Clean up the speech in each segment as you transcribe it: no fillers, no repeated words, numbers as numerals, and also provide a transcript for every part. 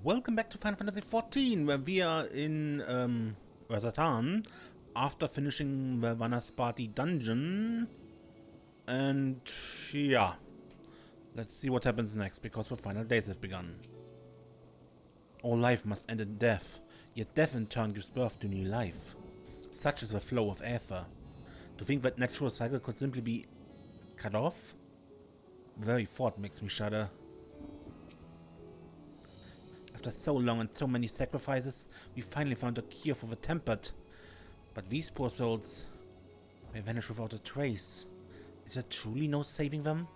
Welcome back to Final Fantasy XIV, where we are in Razatan after finishing the Vanaspati dungeon. And yeah, let's see what happens next, because the final days have begun. All life must end in death, yet death in turn gives birth to new life. Such is the flow of Aether. To think that natural cycle could simply be cut off? The very thought makes me shudder. After so long and so many sacrifices, we finally found a cure for the tempered. But these poor souls, they vanish without a trace. Is there truly no saving them?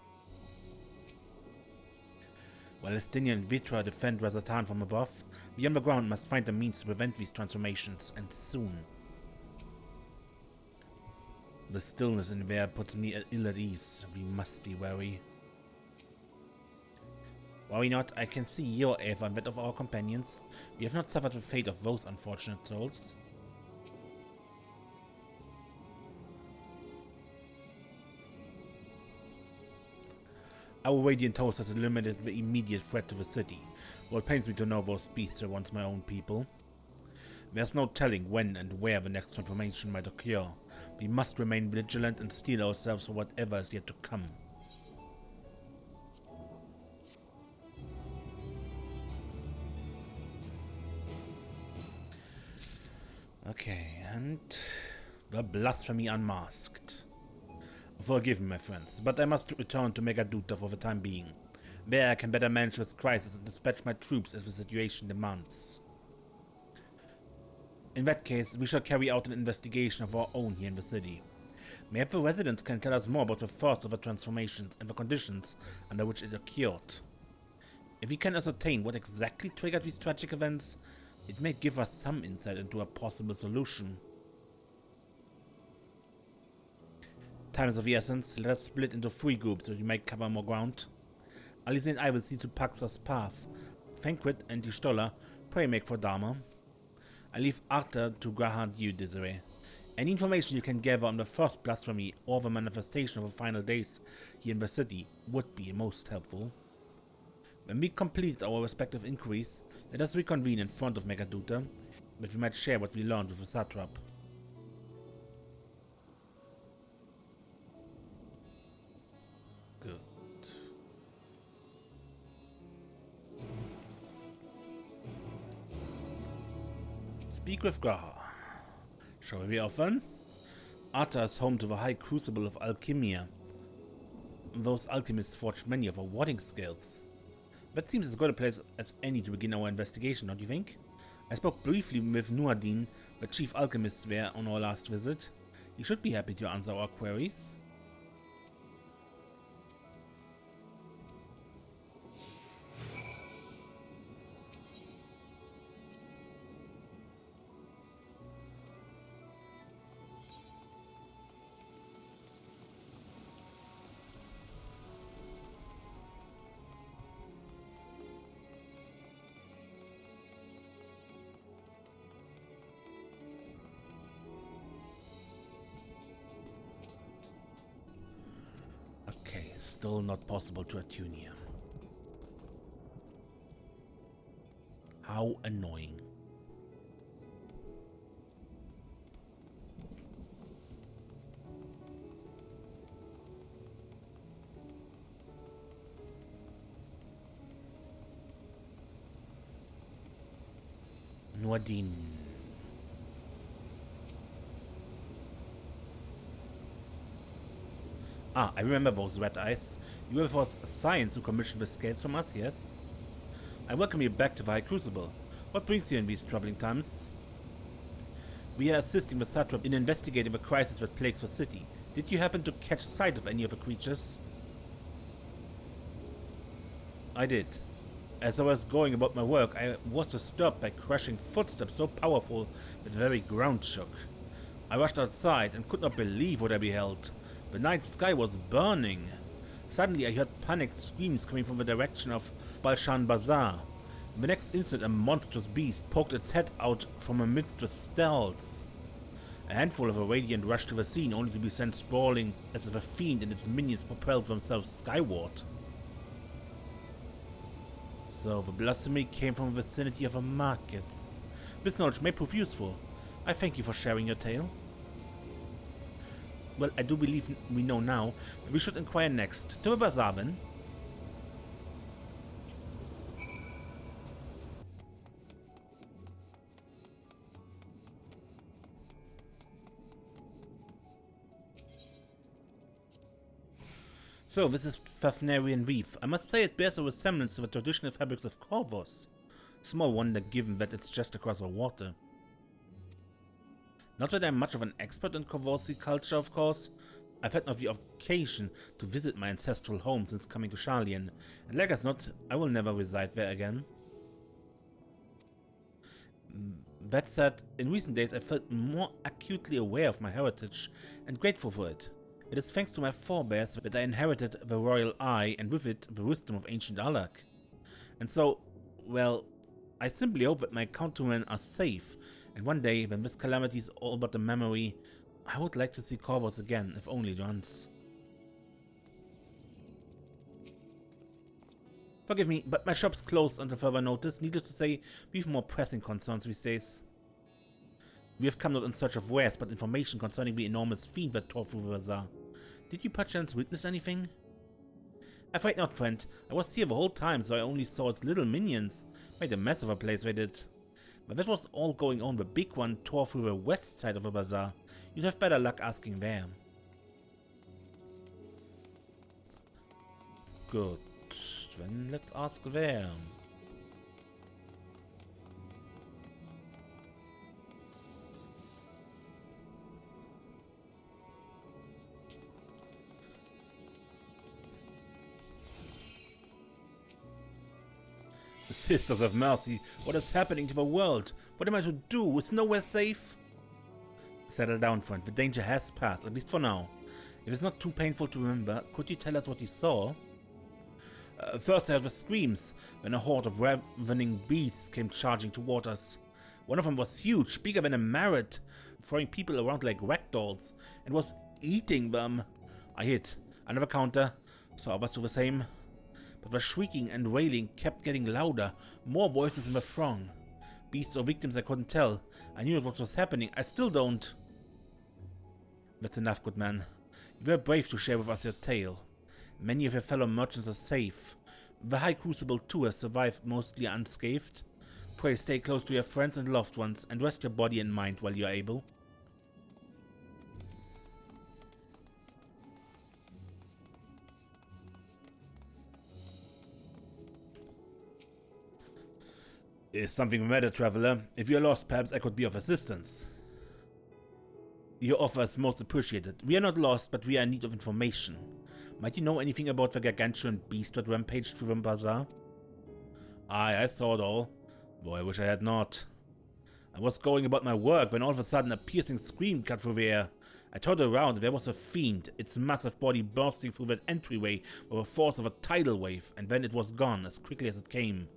While Estinia and Vitra defend Razatan from above, we on the ground must find a means to prevent these transformations, and soon. The stillness in there puts me ill at ease. We must be wary. Worry not, I can see your Aether and that of our companions. We have not suffered the fate of those unfortunate souls. Our radiant host has eliminated the immediate threat to the city, though it pains me to know those beasts are once my own people. There's no telling when and where the next transformation might occur. We must remain vigilant and steel ourselves for whatever is yet to come. Okay, and the blasphemy unmasked. Forgive me, my friends, but I must return to Megaduta for the time being. There I can better manage this crisis and dispatch my troops as the situation demands. In that case, we shall carry out an investigation of our own here in the city. Maybe the residents can tell us more about the first of the transformations and the conditions under which it occurred. If we can ascertain what exactly triggered these tragic events, it may give us some insight into a possible solution. Time is of the essence. Let us split into 3 groups so we may cover more ground. Alice and I will see to Paxa's path. Thankrit and Y'shtola pray make for Dharma. I leave Arthur to guard you, Desiree. Any information you can gather on the first blasphemy or the manifestation of the final days here in the city would be most helpful. When we complete our respective inquiries, let us reconvene in front of Megaduta, that we might share what we learned with the satrap. Good. Speak with Graha. Shall we be often? Arta is home to the high crucible of Alchemia. Those alchemists forged many of our warding skills. That seems as good a place as any to begin our investigation, don't you think? I spoke briefly with Nuadin, the chief alchemist there, on our last visit. He should be happy to answer our queries. Okay, still not possible to attune here. How annoying. Nuadin. Ah, I remember those red eyes. You were for science who commissioned the scales from us, yes? I welcome you back to the High Crucible. What brings you in these troubling times? We are assisting the satrap in investigating the crisis that plagues the city. Did you happen to catch sight of any of the creatures? I did. As I was going about my work, I was disturbed by crashing footsteps so powerful that the very ground shook. I rushed outside and could not believe what I beheld. The night sky was burning. Suddenly I heard panicked screams coming from the direction of Balshan Bazaar. In the next instant a monstrous beast poked its head out from amidst the stalls. A handful of the Radiant rushed to the scene only to be sent sprawling as if a fiend and its minions propelled themselves skyward. So, the blasphemy came from the vicinity of the markets. This knowledge may prove useful. I thank you for sharing your tale. Well, I do believe we know now, but we should inquire next. To the bazaar then. So, this is Thavnairian weave. I must say it bears a resemblance to the traditional fabrics of Corvus. Small wonder given that it's just across the water. Not that I'm much of an expert in Corvosi culture, of course. I've had not the occasion to visit my ancestral home since coming to Sharlayan, and like as not, I will never reside there again. That said, in recent days I felt more acutely aware of my heritage and grateful for it. It is thanks to my forebears that I inherited the royal eye and with it the wisdom of ancient Alak. And so, well, I simply hope that my countrymen are safe, and one day, when this calamity is all but a memory, I would like to see Corvus again, if only once. Forgive me, but my shop's closed until further notice. Needless to say, we have more pressing concerns these days. We have come not in search of wares, but information concerning the enormous fiend that tore through the bazaar. Did you perchance witness anything? Afraid not, friend. I was here the whole time, so I only saw its little minions. Made a mess of a place, they did. But that was all going on. The big one tore through the west side of the bazaar. You'd have better luck asking there. Good. Then let's ask there. Sisters of Mercy, what is happening to the world? What am I to do? Is nowhere safe? Settle down, friend. The danger has passed, at least for now. If it's not too painful to remember, could you tell us what you saw? First I heard the screams, then a horde of ravening beasts came charging toward us. One of them was huge, bigger than a marrot, throwing people around like ragdolls, and was eating them. I hit another counter, so others do the same. But the shrieking and wailing kept getting louder, more voices in the throng. Beasts or victims I couldn't tell. I knew what was happening, I still don't. That's enough, good man. You were brave to share with us your tale. Many of your fellow merchants are safe. The High Crucible too has survived mostly unscathed. Pray stay close to your friends and loved ones, and rest your body and mind while you are able. Is something the matter, traveler? If you're lost, perhaps I could be of assistance. Your offer is most appreciated. We are not lost, but we are in need of information. Might you know anything about the gargantuan beast that rampaged through the bazaar? Aye, I saw it all. Boy, I wish I had not. I was going about my work when all of a sudden a piercing scream cut through the air. I turned around and there was a fiend, its massive body bursting through that entryway with the force of a tidal wave, and then it was gone as quickly as it came.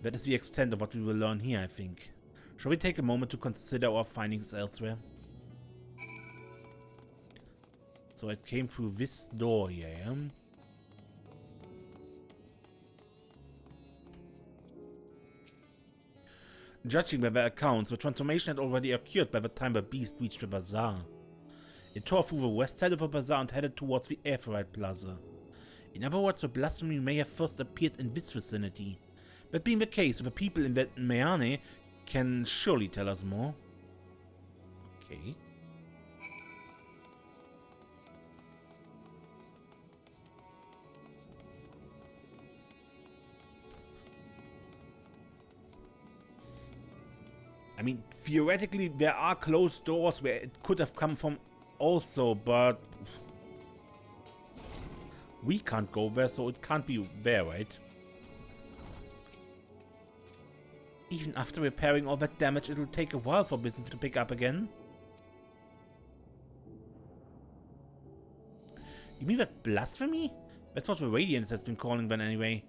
That is the extent of what we will learn here, I think. Shall we take a moment to consider our findings elsewhere? So it came through this door here, yeah? Judging by their accounts, the transformation had already occurred by the time the beast reached the bazaar. It tore through the west side of the bazaar and headed towards the Aetheryte Plaza. In other words, the blasphemy may have first appeared in this vicinity. That being the case, the people in that Meane can surely tell us more. Okay. I mean, theoretically, there are closed doors where it could have come from also, but we can't go there, so it can't be there, right? Even after repairing all that damage, it'll take a while for business to pick up again. You mean that blasphemy? That's what the Radiance has been calling them anyway.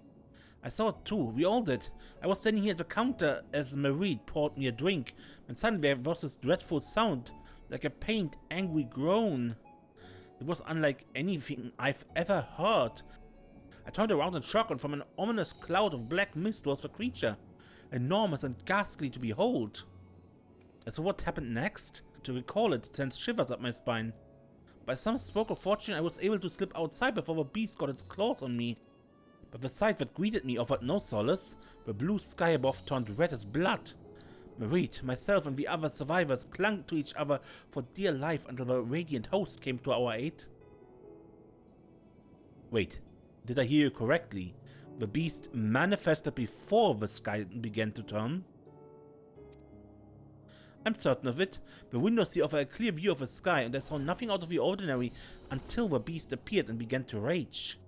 I saw it too, we all did. I was standing here at the counter as Marie poured me a drink, and suddenly there was this dreadful sound, like a pained, angry groan. It was unlike anything I've ever heard. I turned around in shock, and from an ominous cloud of black mist rose the creature, enormous and ghastly to behold. As for what happened next, to recall it sends shivers up my spine. By some stroke of fortune, I was able to slip outside before the beast got its claws on me. But the sight that greeted me offered no solace. The blue sky above turned red as blood. Marit, myself, and the other survivors clung to each other for dear life until the radiant host came to our aid. Wait, did I hear you correctly? The beast manifested before the sky began to turn? I'm certain of it. The windows here offer a clear view of the sky, and I saw nothing out of the ordinary until the beast appeared and began to rage.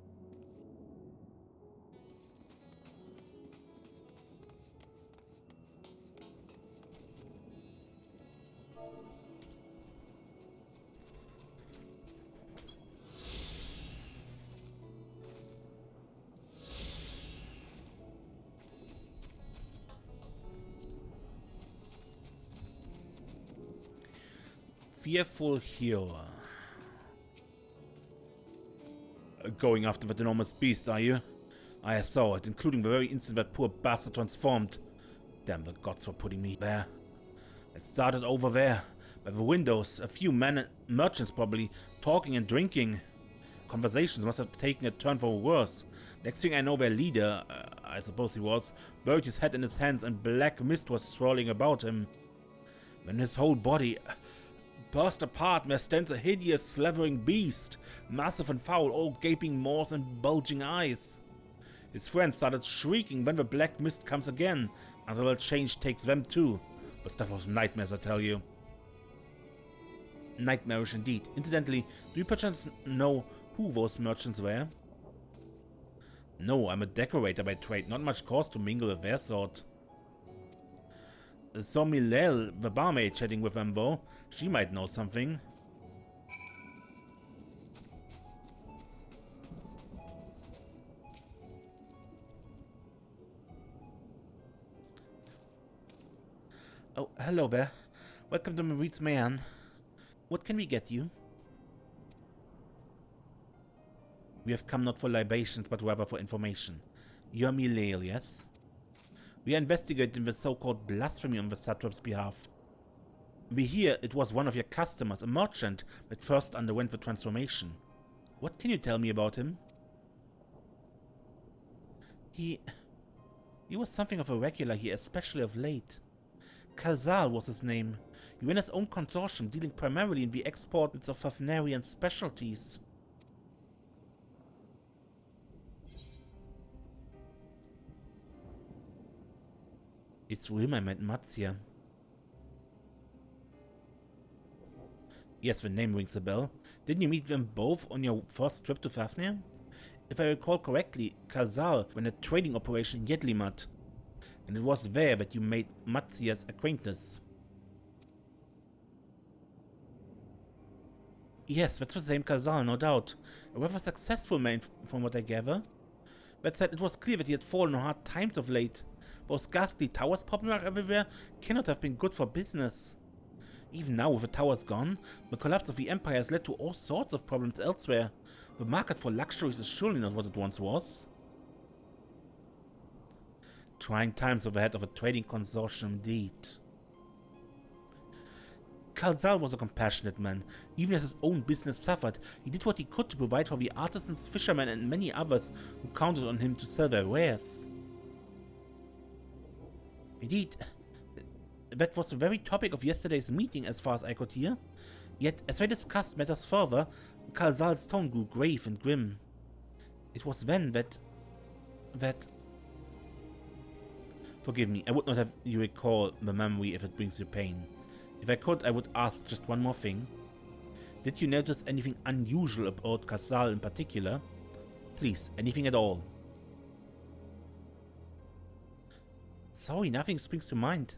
Fearful hero. Going after that enormous beast, are you? I saw it, including the very instant that poor bastard transformed. Damn the gods for putting me there. It started over there, by the windows, a few men, merchants probably, talking and drinking. Conversations must have taken a turn for worse. Next thing I know, their leader, I suppose he was, buried his head in his hands and black mist was swirling about him. Then his whole body burst apart, and there stands a hideous, slavering beast, massive and foul, all gaping maws and bulging eyes. His friends started shrieking when the black mist comes again, until a change takes them too. The stuff of nightmares, I tell you. Nightmarish indeed. Incidentally, do you perchance know who those merchants were? No, I'm a decorator by trade, not much cause to mingle with their sort. Saw Milel, the barmaid, chatting with them though. She might know something. Oh, hello there. Welcome to Marit's Mayan. What can we get you? We have come not for libations, but rather for information. You're Milel, yes? We are investigating the so-called blasphemy on the satrap's behalf. We hear it was one of your customers, a merchant, that first underwent the transformation. What can you tell me about him? He was something of a regular here, especially of late. Khazal was his name. He ran his own consortium, dealing primarily in the exports of Thavnairian specialties. It's him I met Matzia. Yes, the name rings a bell. Didn't you meet them both on your first trip to Thavnair? If I recall correctly, Khazal ran a trading operation in Yedlimat, and it was there that you made Matzia's acquaintance. Yes, that's the same Khazal, no doubt. A rather successful man, from what I gather. That said, it was clear that he had fallen on hard times of late. Those ghastly towers popping up everywhere cannot have been good for business. Even now, with the towers gone, the collapse of the empire has led to all sorts of problems elsewhere. The market for luxuries is surely not what it once was. Trying times for the head of a trading consortium indeed. Khazal was a compassionate man. Even as his own business suffered, he did what he could to provide for the artisans, fishermen, and many others who counted on him to sell their wares. Indeed, that was the very topic of yesterday's meeting as far as I could hear. Yet, as they discussed matters further, Khazal's tone grew grave and grim. It was then that... Forgive me, I would not have you recall the memory if it brings you pain. If I could, I would ask just one more thing. Did you notice anything unusual about Khazal in particular? Please, anything at all. Sorry, nothing springs to mind.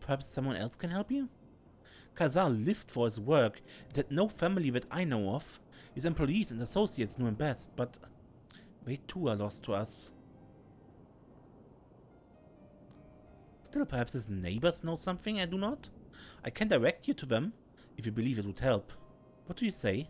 Perhaps someone else can help you? Khazal lived for his work and had no family that I know of. His employees and associates knew him best, but they too are lost to us. Still, perhaps his neighbors know something I do not? I can direct you to them, if you believe it would help. What do you say?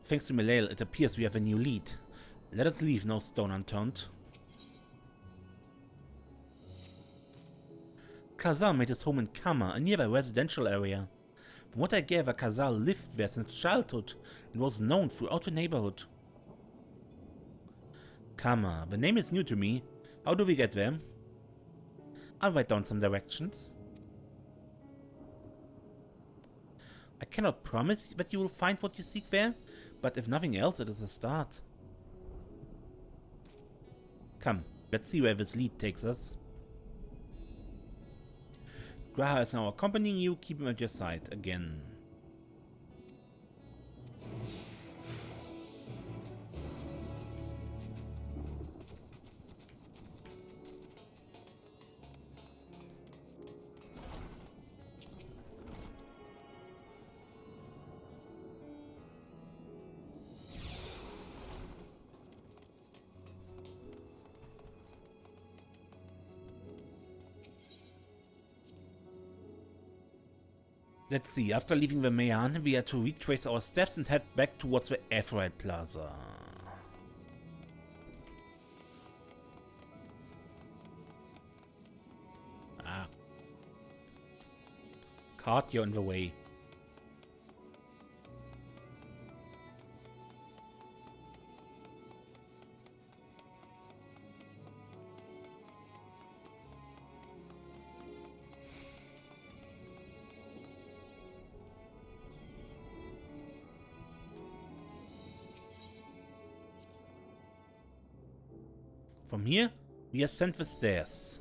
Thanks to Malail, it appears we have a new lead. Let us leave no stone unturned. Khazal made his home in Kama, a nearby residential area. From what I gather, Khazal lived there since childhood and was known throughout the neighborhood. Kama, the name is new to me. How do we get there? I'll write down some directions. I cannot promise that you will find what you seek there, but if nothing else, it is a start. Come, let's see where this lead takes us. Graha is now accompanying you. Keep him at your side again. Let's see, after leaving the Mayan, we are to retrace our steps and head back towards the Aphrodite Plaza. Ah. Cart, you're in the way. From here, we ascend the stairs.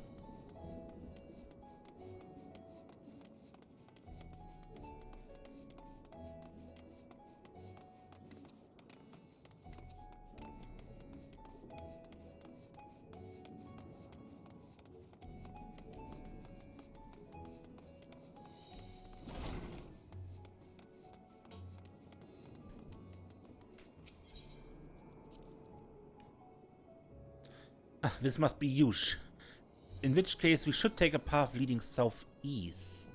Ah, this must be Yush. In which case, we should take a path leading southeast.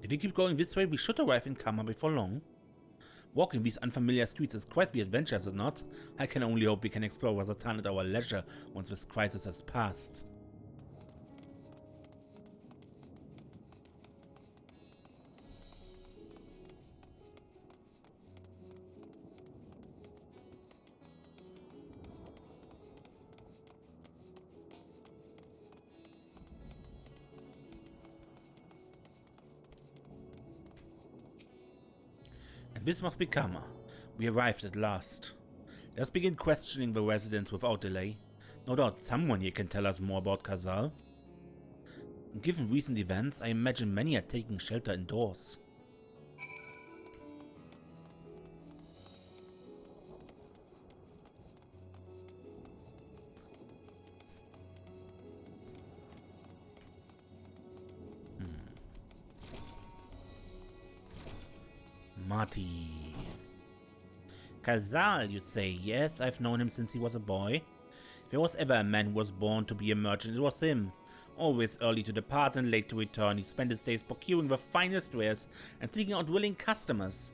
If we keep going this way, we should arrive in Kama before long. Walking these unfamiliar streets is quite the adventure, is it not? I can only hope we can explore Razatan at our leisure once this crisis has passed. And this must be Kama. We arrived at last. Let us begin questioning the residents without delay. No doubt someone here can tell us more about Khazal. Given recent events, I imagine many are taking shelter indoors. Marty. Khazal, you say? Yes, I've known him since he was a boy. If there was ever a man who was born to be a merchant, it was him. Always early to depart and late to return, he spent his days procuring the finest wares and seeking out willing customers.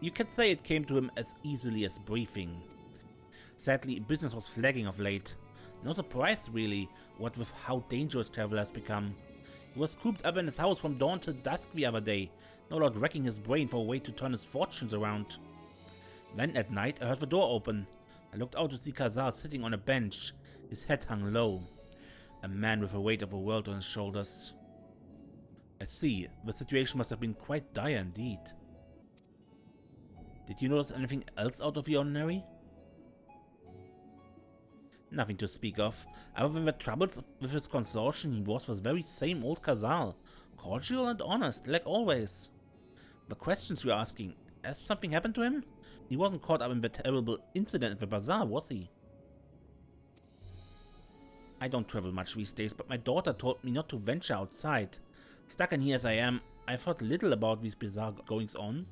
You could say it came to him as easily as breathing. Sadly, business was flagging of late. No surprise, really, what with how dangerous travel has become. He was cooped up in his house from dawn till dusk the other day, no doubt racking his brain for a way to turn his fortunes around. Then at night I heard the door open. I looked out to see Khazal sitting on a bench, his head hung low. A man with the weight of the world on his shoulders. I see, the situation must have been quite dire indeed. Did you notice anything else out of the ordinary? Nothing to speak of. Other than the troubles with his consortium, he was the very same old Khazal. Cordial and honest, like always. The questions you're asking, has something happened to him? He wasn't caught up in the terrible incident at the bazaar, was he? I don't travel much these days, but my daughter told me not to venture outside. Stuck in here as I am, I've thought little about these bizarre goings-on.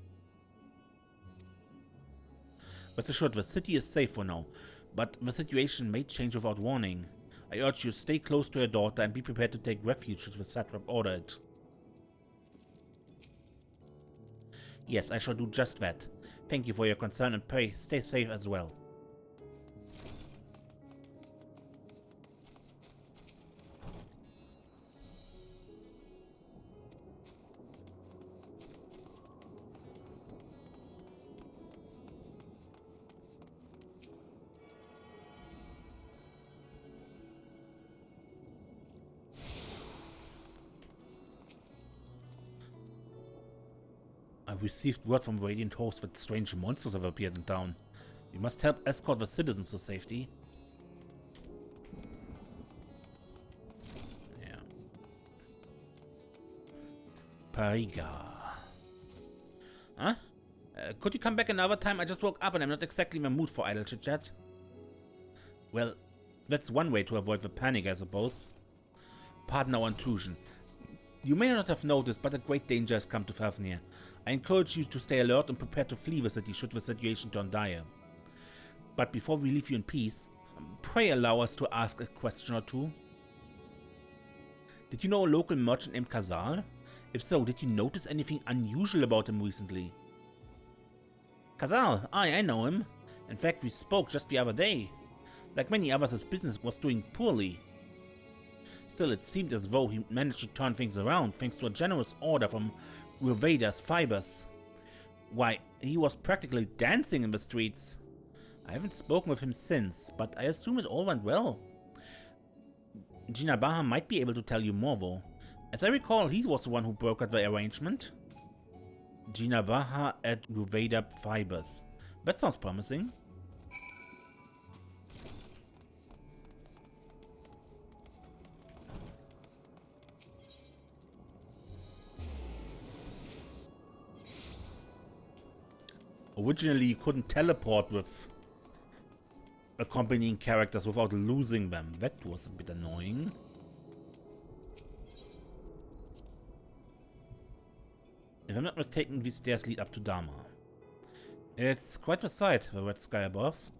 Rest assured, the city is safe for now, but the situation may change without warning. I urge you, stay close to your daughter and be prepared to take refuge if the satrap order it. Yes, I shall do just that. Thank you for your concern and pray stay safe as well. I received word from the Radiant Host that strange monsters have appeared in town. We must help escort the citizens to safety. Yeah. Pariga. Huh? Could you come back another time? I just woke up and I'm not exactly in the mood for idle chit-chat. Well, that's one way to avoid the panic, I suppose. Pardon our intrusion. You may not have noticed, but a great danger has come to Thavnair. I encourage you to stay alert and prepare to flee the city should the situation turn dire. But before we leave you in peace, pray allow us to ask a question or two. Did you know a local merchant named Khazal? If so, did you notice anything unusual about him recently? Khazal? I know him. In fact, we spoke just the other day. Like many others, his business was doing poorly. Still, it seemed as though he managed to turn things around thanks to a generous order from Ruveda's fibers. Why, he was practically dancing in the streets. I haven't spoken with him since, but I assume it all went well. Jinabaha might be able to tell you more though. As I recall, he was the one who brokered the arrangement. Jinabaha at Ruveda Fibers. That sounds promising. Originally, you couldn't teleport with accompanying characters without losing them. That was a bit annoying. If I'm not mistaken, these stairs lead up to Dharma. It's quite the sight, the red sky above.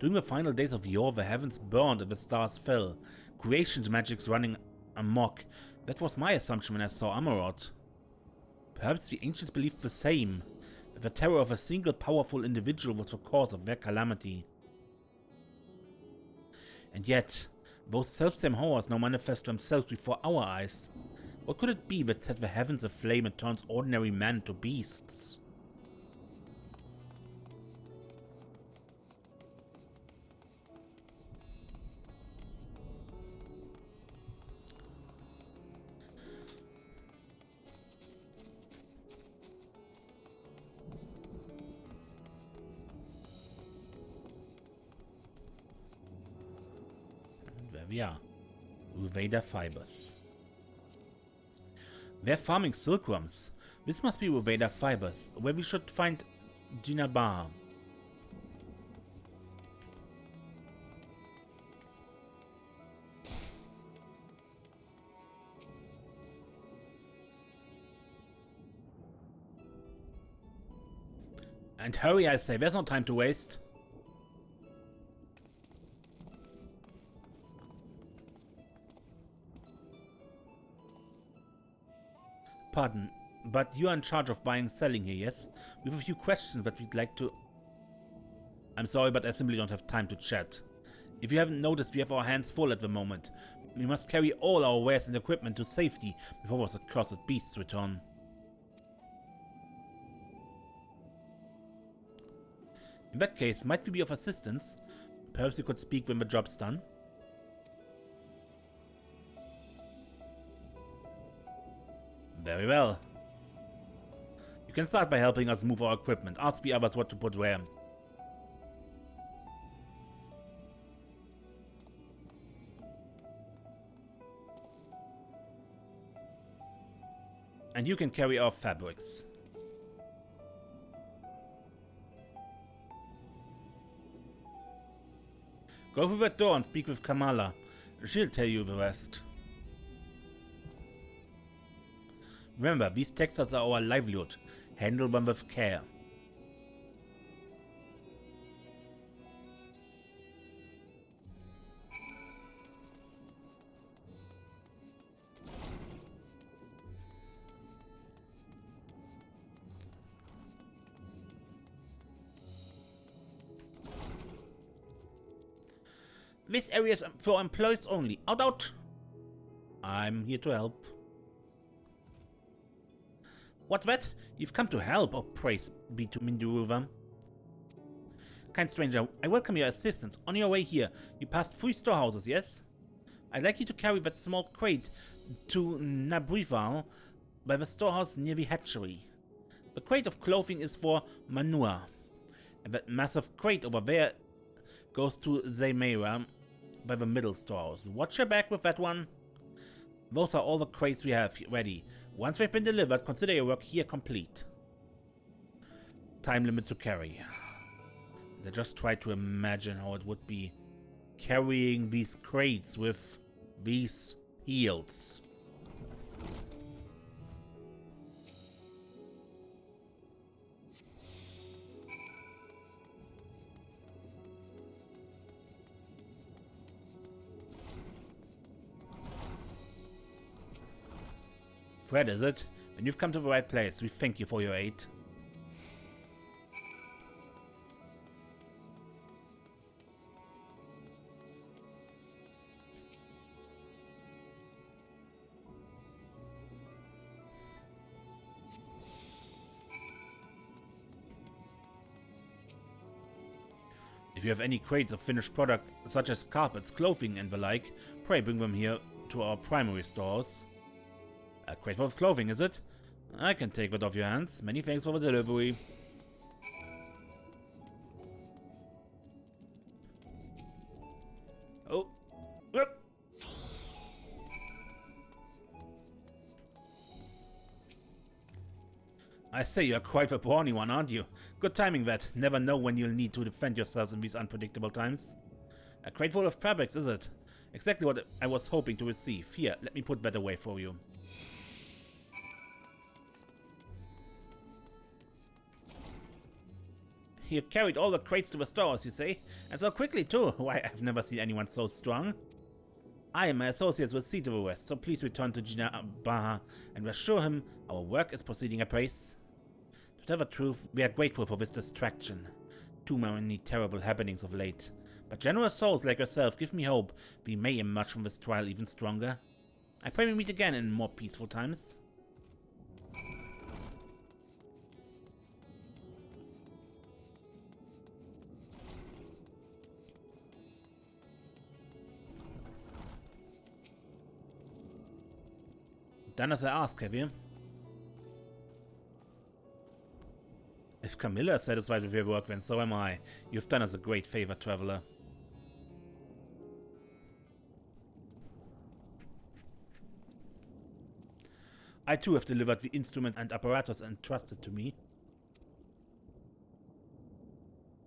During the final days of yore, the heavens burned and the stars fell. Creation's magic's running amok. That was my assumption when I saw Amaroth. Perhaps the ancients believed the same. That the terror of a single powerful individual was the cause of their calamity. And yet, those selfsame horrors now manifest themselves before our eyes. What could it be that set the heavens aflame and turns ordinary men to beasts? Yeah, Ruveda Fibers. They're farming silkworms. This must be Ruveda Fibers, where we should find Jinabaha. And hurry, I say, there's no time to waste. Pardon, but you are in charge of buying and selling here, yes? We have a few questions that we'd like to... I'm sorry, but I simply don't have time to chat. If you haven't noticed, we have our hands full at the moment. We must carry all our wares and equipment to safety before those accursed beasts return. In that case, might we be of assistance? Perhaps you could speak when the job's done? Very well. You can start by helping us move our equipment. Ask the others what to put where. And you can carry our fabrics. Go through that door and speak with Kamala. She'll tell you the rest. Remember, these textiles are our livelihood. Handle them with care. This area is for employees only. Out, out! I'm here to help. What's that? You've come to help, oh praise be to Minduruva. Kind stranger, I welcome your assistance. On your way here, you passed 3 storehouses, yes? I'd like you to carry that small crate to Nabrival by the storehouse near the hatchery. The crate of clothing is for manure, and that massive crate over there goes to Thavnair by the middle storehouse. Watch your back with that one. Those are all the crates we have ready. Once they've been delivered, consider your work here complete. Time limit to carry. I just try to imagine how it would be carrying these crates with these heels. Fred, is it? When you've come to the right place, we thank you for your aid. If you have any crates of finished products, such as carpets, clothing, and the like, pray bring them here to our primary stores. A crate full of clothing, is it? I can take that off your hands. Many thanks for the delivery. Oh. Yep. I say, you're quite a brawny one, aren't you? Good timing that. Never know when you'll need to defend yourselves in these unpredictable times. A crate full of fabrics, is it? Exactly what I was hoping to receive. Here, let me put that away for you. You carried all the crates to the stores, you say? And so quickly, too. Why, I've never seen anyone so strong. I and my associates will see to the rest, so please return to Baha and assure him our work is proceeding apace. To tell the truth, we are grateful for this distraction. Too many terrible happenings of late. But generous souls like yourself give me hope we may emerge from this trial even stronger. I pray we meet again in more peaceful times. Done as I ask, have you? If Camilla is satisfied with your work, then so am I. You've done us a great favor, traveler. I too have delivered the instruments and apparatus entrusted to me.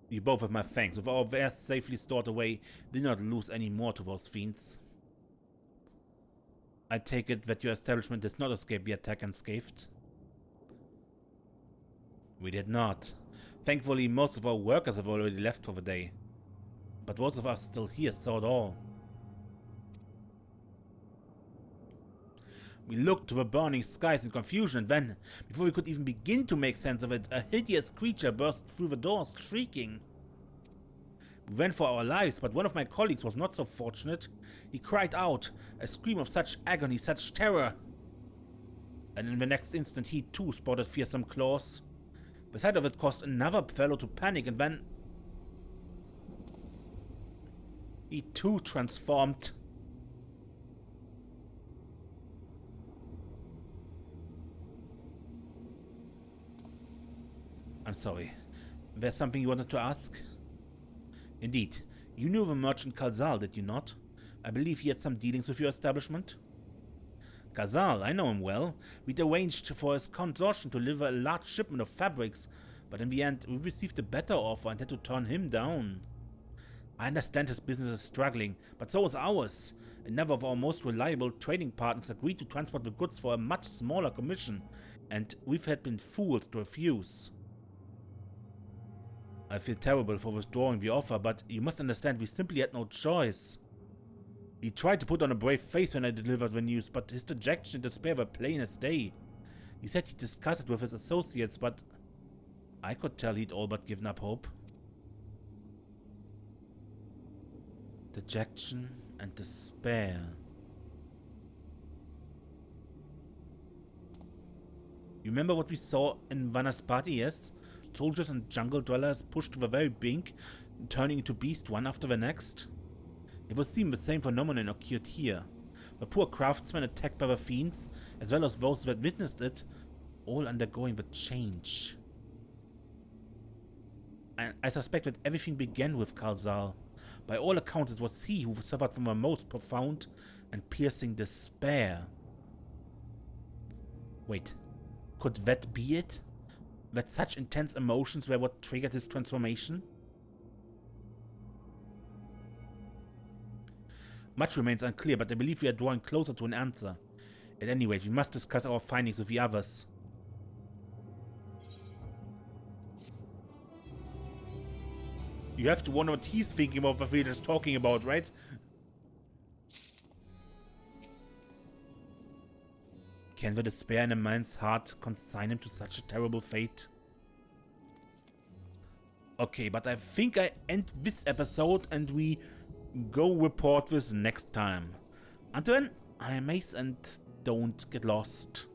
You both have my thanks. With our wares safely stored away, do not lose any more to those fiends. I take it that your establishment does not escape the attack unscathed? We did not. Thankfully, most of our workers have already left for the day. But those of us still here saw it all. We looked to the burning skies in confusion, and then, before we could even begin to make sense of it, a hideous creature burst through the doors, shrieking. We ran for our lives, but one of my colleagues was not so fortunate. He cried out, a scream of such agony, such terror. And in the next instant he too spotted fearsome claws. The sight of it caused another fellow to panic, and then he too transformed. I'm sorry. There's something you wanted to ask? Indeed. You knew the merchant Kazal, did you not? I believe he had some dealings with your establishment. Kazal, I know him well. We'd arranged for his consortium to deliver a large shipment of fabrics, but in the end we received a better offer and had to turn him down. I understand his business is struggling, but so is ours. Another of our most reliable trading partners agreed to transport the goods for a much smaller commission, and we've had been fools to refuse. I feel terrible for withdrawing the offer, but you must understand we simply had no choice. He tried to put on a brave face when I delivered the news, but his dejection and despair were plain as day. He said he'd discuss it with his associates, but I could tell he'd all but given up hope. Dejection and despair. You remember what we saw in Vanaspati, yes? Soldiers and jungle dwellers pushed to the very brink, turning into beasts one after the next? It would seem the same phenomenon occurred here. The poor craftsmen attacked by the fiends, as well as those that witnessed it, all undergoing the change. I suspect that everything began with Kalzal. By all accounts, it was he who suffered from the most profound and piercing despair. Wait, could that be it? That such intense emotions were what triggered his transformation? Much remains unclear, but I believe we are drawing closer to an answer. At any rate, we must discuss our findings with the others. You have to wonder what he's thinking about what we're just talking about, right? Can the despair in a man's heart consign him to such a terrible fate? Okay, but I think I end this episode and we go report this next time. Until then, I'm Mace and don't get lost.